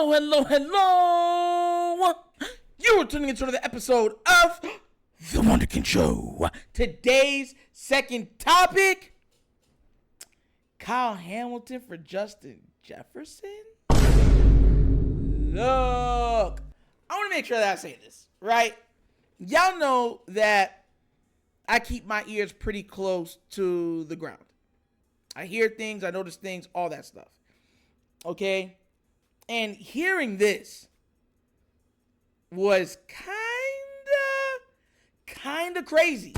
Hello, hello, hello. You are tuning into another episode of The Wunderkind Show. Today's second topic, Kyle Hamilton for Justin Jefferson. Look, I want to make sure that I say this, right? Y'all know that I keep my ears pretty close to the ground. I hear things, I notice things, all that stuff. Okay? And hearing this was kind of crazy.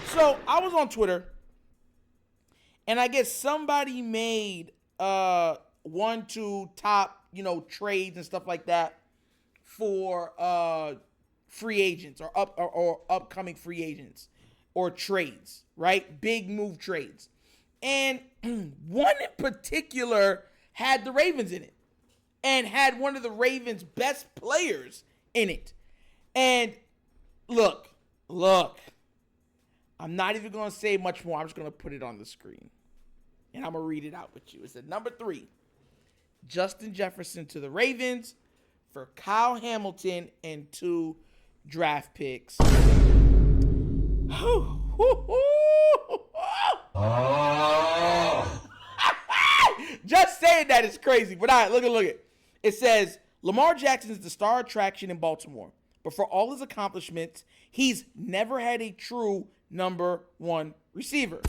So I was on Twitter, and I guess somebody made 1-2 top, trades and stuff like that for free agents or upcoming free agents or trades, right? Big move trades. And one in particular had the Ravens in it and had one of the Ravens' best players in it. And look, I'm not even going to say much more. I'm just going to put it on the screen. And I'm going to read it out with you. It said, number 3, Justin Jefferson to the Ravens for Kyle Hamilton and 2 draft picks. Just saying that is crazy. But all right, look it. It says, Lamar Jackson is the star attraction in Baltimore. But for all his accomplishments, he's never had a true number 1 receiver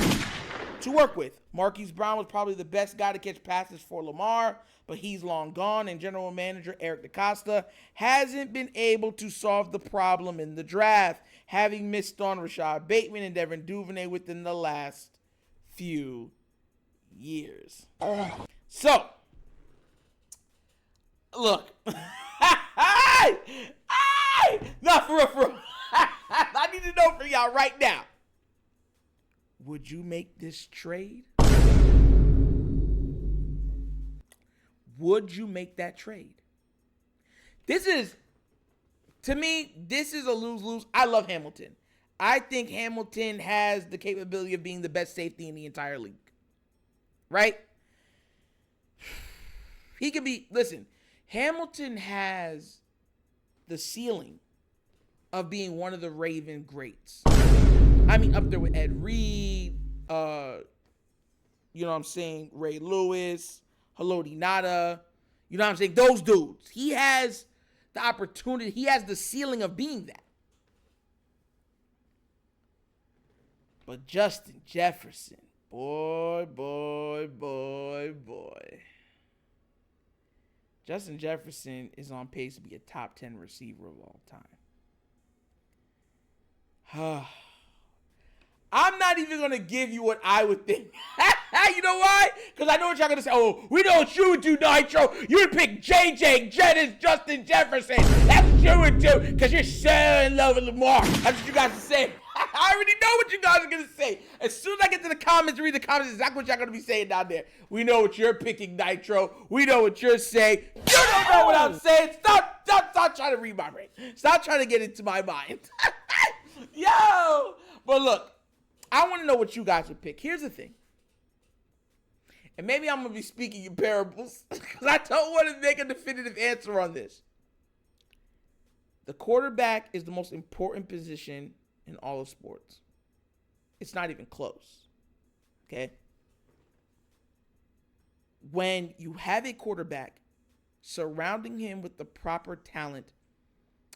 to work with. Marquise Brown was probably the best guy to catch passes for Lamar, but he's long gone, and general manager Eric DeCosta hasn't been able to solve the problem in the draft, having missed on Rashad Bateman and Devin Duvernay within the last few years. So, look. Not for real. I need to know from y'all right now. Would you make this trade? Would you make that trade? To me, this is a lose-lose. I love Hamilton. I think Hamilton has the capability of being the best safety in the entire league. Right? He could be, listen, Hamilton has the ceiling of being one of the Raven greats. I mean, up there with Ed Reed, Ray Lewis, Haloti Ngata, those dudes. He has the opportunity, he has the ceiling of being that. But Justin Jefferson, boy. Justin Jefferson is on pace to be a top 10 receiver of all time. I'm not even going to give you what I would think. You know why? Because I know what y'all going to say. Oh, we know what you would do, Nitro. You would pick J.J. Jettis, Justin Jefferson. That's what you would do because you're so in love with Lamar. That's what you guys are saying. I already know what you guys are going to say. As soon as I get to the comments, read the comments, exactly what y'all going to be saying down there. We know what you're picking, Nitro. We know what you're saying. You don't know what I'm saying. Stop trying to read my brain. Stop trying to get into my mind. Yo! But look, I want to know what you guys would pick. Here's the thing. And maybe I'm going to be speaking in parables because I don't want to make a definitive answer on this. The quarterback is the most important position in all of sports. It's not even close. Okay? When you have a quarterback, surrounding him with the proper talent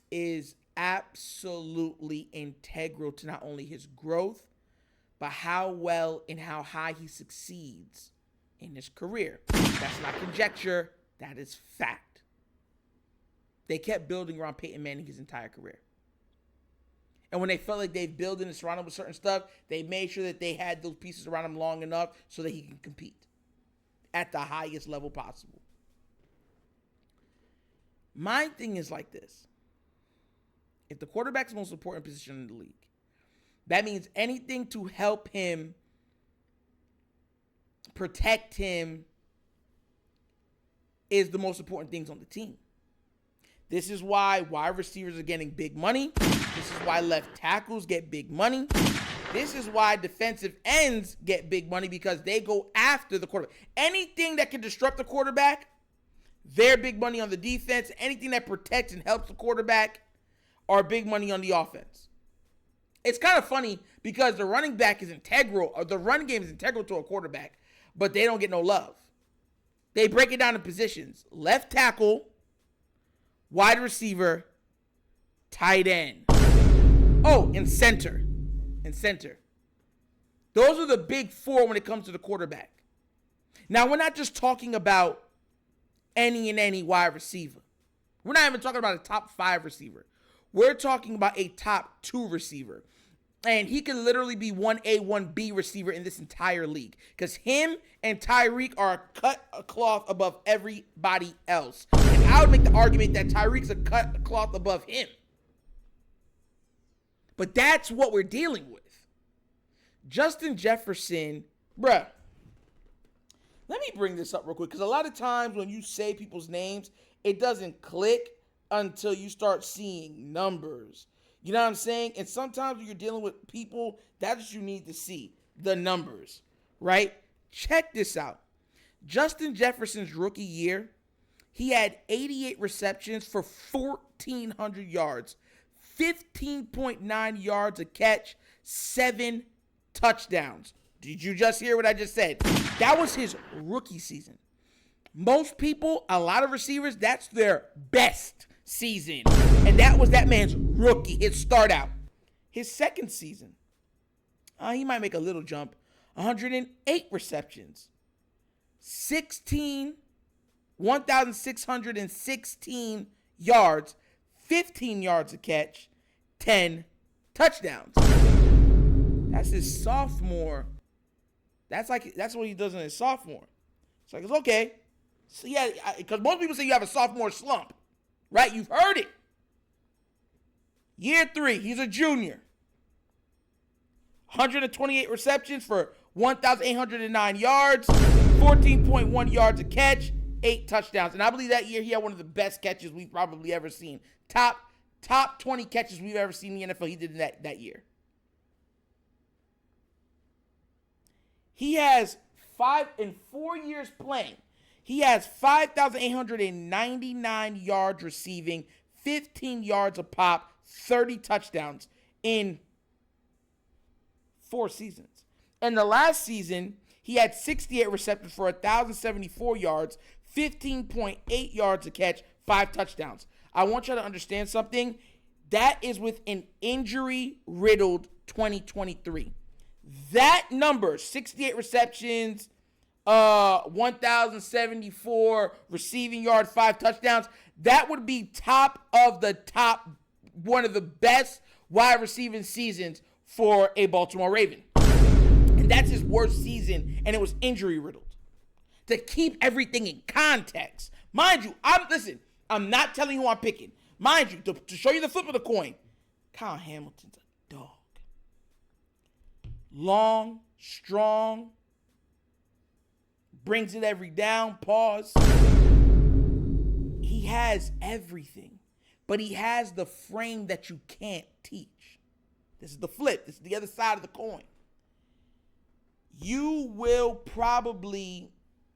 is absolutely integral to not only his growth, but how well and how high he succeeds in his career. That's not conjecture. That is fact. They kept building around Peyton Manning his entire career. And when they felt like they built and surrounded him with certain stuff, they made sure that they had those pieces around him long enough so that he can compete at the highest level possible. My thing is like this. If the quarterback's the most important position in the league, that means anything to help him, protect him, is the most important things on the team. This is why wide receivers are getting big money. This is why left tackles get big money. This is why defensive ends get big money, because they go after the quarterback. Anything that can disrupt the quarterback, They're big money on the defense. Anything that protects and helps the quarterback are big money on the offense. It's kind of funny because the running back is integral, or the running game is integral to a quarterback, but they don't get no love. They break it down in positions. Left tackle, wide receiver, tight end. Oh, and center. Those are the big four when it comes to the quarterback. Now, we're not just talking about any wide receiver. We're not even talking about a top 5 receiver. We're talking about a top 2 receiver. And he can literally be 1A, 1B receiver in this entire league. Because him and Tyreek are a cloth above everybody else. And I would make the argument that Tyreek's a cloth above him. But that's what we're dealing with. Justin Jefferson, bruh. Let me bring this up real quick. Because a lot of times when you say people's names, it doesn't click until you start seeing numbers. You know what I'm saying? And sometimes when you're dealing with people, that's what you need to see. The numbers, right? Check this out. Justin Jefferson's rookie year, he had 88 receptions for 1,400 yards, 15.9 yards a catch, 7 touchdowns. Did you just hear what I just said? That was his rookie season. Most people, a lot of receivers, that's their best season. And that was that man's rookie, his start out. His second season, he might make a little jump. 108 receptions. 1,616 yards, 15 yards a catch, 10 touchdowns. That's his sophomore. That's what he does in his sophomore. It's like, it's okay. So yeah, because most people say you have a sophomore slump, right? You've heard it. Year 3, he's a junior. 128 receptions for 1,809 yards, 14.1 yards a catch, 8 touchdowns. And I believe that year he had one of the best catches we've probably ever seen. Top 20 catches we've ever seen in the NFL, he did in that year. He has 4 years playing. He has 5,899 yards receiving, 15 yards a pop, 30 touchdowns in 4 seasons. In the last season, he had 68 receptions for 1,074 yards, 15.8 yards a catch, 5 touchdowns. I want you to understand something. That is with an injury-riddled 2023. That number, 68 receptions, 1,074 receiving yards, 5 touchdowns, that would be top of the top, one of the best wide receiving seasons for a Baltimore Raven. And that's his worst season, and it was injury riddled. To keep everything in context, mind you, I'm not telling you who I'm picking. Mind you, to show you the flip of the coin, Kyle Hamilton's a dog. Long, strong, brings it every down, pause. He has everything, but he has the frame that you can't teach. This is the flip. This is the other side of the coin. You will probably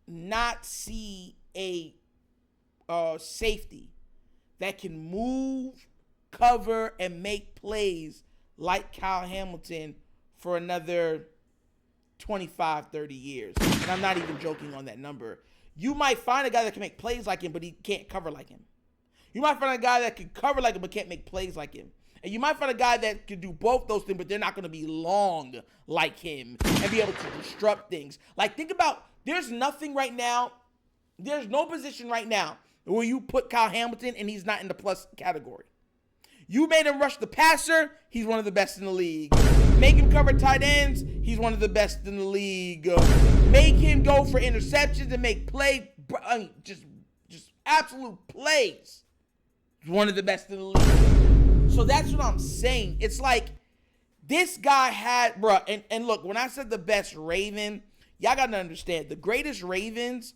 not see a safety that can move, cover, and make plays like Kyle Hamilton for another 25, 30 years. And I'm not even joking on that number. You might find a guy that can make plays like him, but he can't cover like him. You might find a guy that can cover like him, but can't make plays like him. And you might find a guy that can do both those things, but they're not going to be long like him and be able to disrupt things. Like, think about, there's nothing right now, there's no position right now where you put Kyle Hamilton and he's not in the plus category. You made him rush the passer, he's one of the best in the league. Make him cover tight ends, he's one of the best in the league. Make him go for interceptions and make just absolute plays. He's one of the best in the league. So that's what I'm saying. It's like, this guy had, and look, when I said the best Raven, y'all got to understand, the greatest Ravens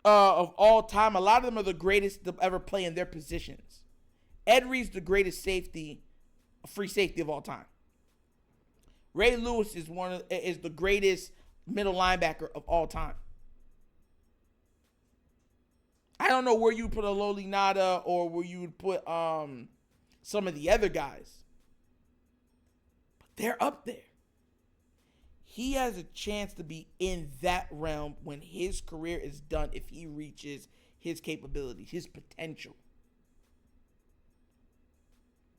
of all time, a lot of them are the greatest to ever play in their positions. Ed Reed's the greatest free safety of all time. Ray Lewis is the greatest middle linebacker of all time. I don't know where you would put a Loli Nada or where you would put some of the other guys. But they're up there. He has a chance to be in that realm when his career is done if he reaches his capabilities, his potential.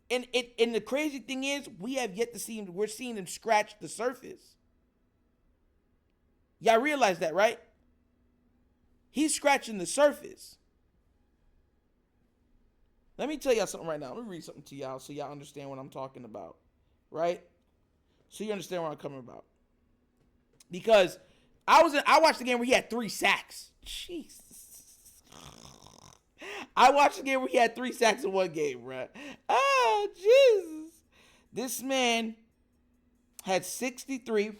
And the crazy thing is, we have yet to see him. We're seeing him scratch the surface. Y'all realize that, right? He's scratching the surface. Let me tell y'all something right now. Let me read something to y'all so y'all understand what I'm talking about, right? So you understand what I'm coming about. Because I watched the game where he had 3 sacks. Jesus. I watched the game where he had 3 sacks in one game, bro. Oh, Jesus. This man had 63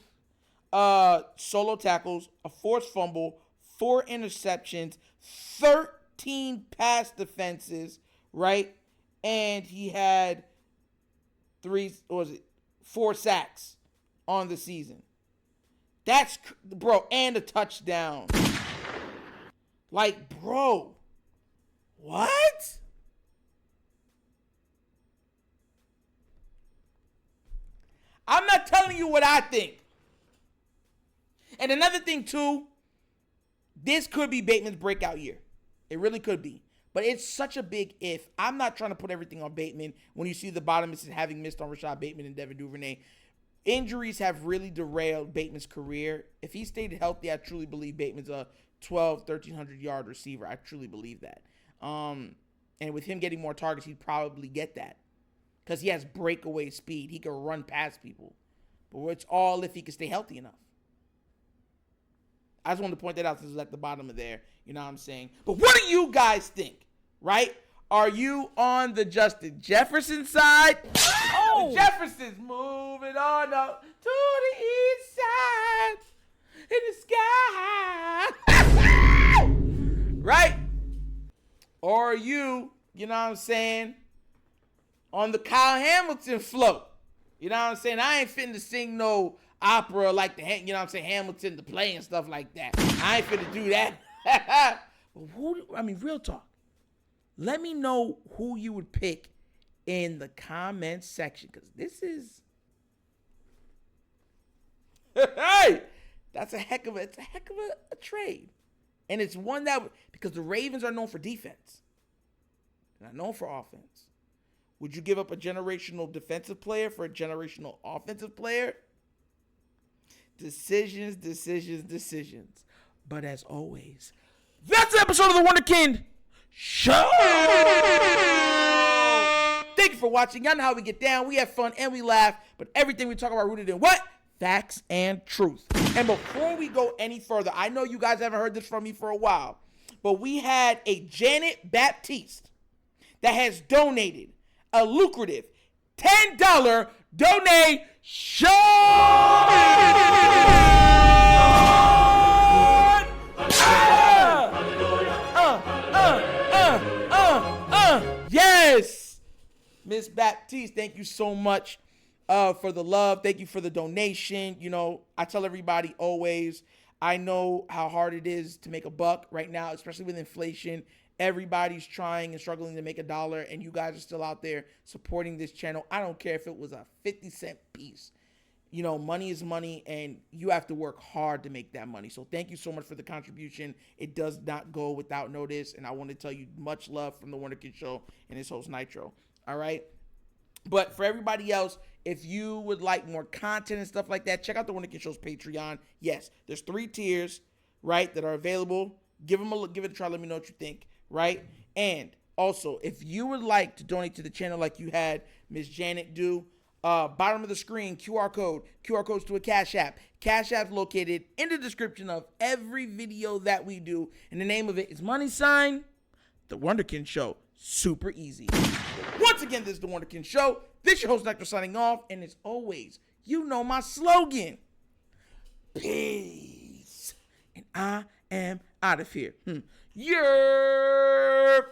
solo tackles, a forced fumble, 4 interceptions, 13 pass defenses, right? And he had 4 sacks on the season. That's, bro, and a touchdown. Like, bro, what? I'm not telling you what I think. And another thing, too, this could be Bateman's breakout year. It really could be. But it's such a big if. I'm not trying to put everything on Bateman when you see the bottom is having missed on Rashad Bateman and Devin Duvernay. Injuries have really derailed Bateman's career. If he stayed healthy, I truly believe Bateman's a 1,300 yard receiver. I truly believe that. And with him getting more targets, he'd probably get that. Because he has breakaway speed. He can run past people. But it's all if he can stay healthy enough. I just wanted to point that out since it's at the bottom of there. You know what I'm saying? But what do you guys think? Right? Are you on the Justin Jefferson side? Oh! The Jefferson's moving on up to the east side in the sky. Right? Or are you know what I'm saying, on the Kyle Hamilton float? You know what I'm saying? I ain't fitting to sing no opera like the, you know what I'm saying, Hamilton to play and stuff like that. I ain't finna do that. But real talk. Let me know who you would pick in the comments section, because this is hey, that's a heck of a trade. And it's one that, because the Ravens are known for defense. They're not known for offense. Would you give up a generational defensive player for a generational offensive player? Decisions. But as always, that's the episode of the Wunderkind Show. Thank you for watching. Y'all know how we get down. We have fun and we laugh, but everything we talk about rooted in what? Facts and truth. And before we go any further, I know you guys haven't heard this from me for a while, but we had a Janet Baptiste that has donated a lucrative $10 donation. Yes, Miss Baptiste, thank you so much for the love. Thank you for the donation. You know, I tell everybody always, I know how hard it is to make a buck right now, especially with inflation. Everybody's trying and struggling to make $1, and you guys are still out there supporting this channel. I don't care if it was a 50-cent piece. You know, money is money, and you have to work hard to make that money. So thank you so much for the contribution. It does not go without notice, and I want to tell you much love from the Wunderkind Show and his host, Nitro. All right? But for everybody else, if you would like more content and stuff like that, check out the Wunderkind Show's Patreon. Yes, there's 3 tiers, right, that are available. Give it a try. Let me know what you think, right? And also, if you would like to donate to the channel like you had Miss Janet do, bottom of the screen, QR codes to a Cash App. Cash App's located in the description of every video that we do. And the name of it is The Wunderkind Show. Super easy. Once again, this is The Wunderkind Show. This is your host, Nectar, signing off. And as always, you know my slogan. Peace. And I am out of here. Yerp.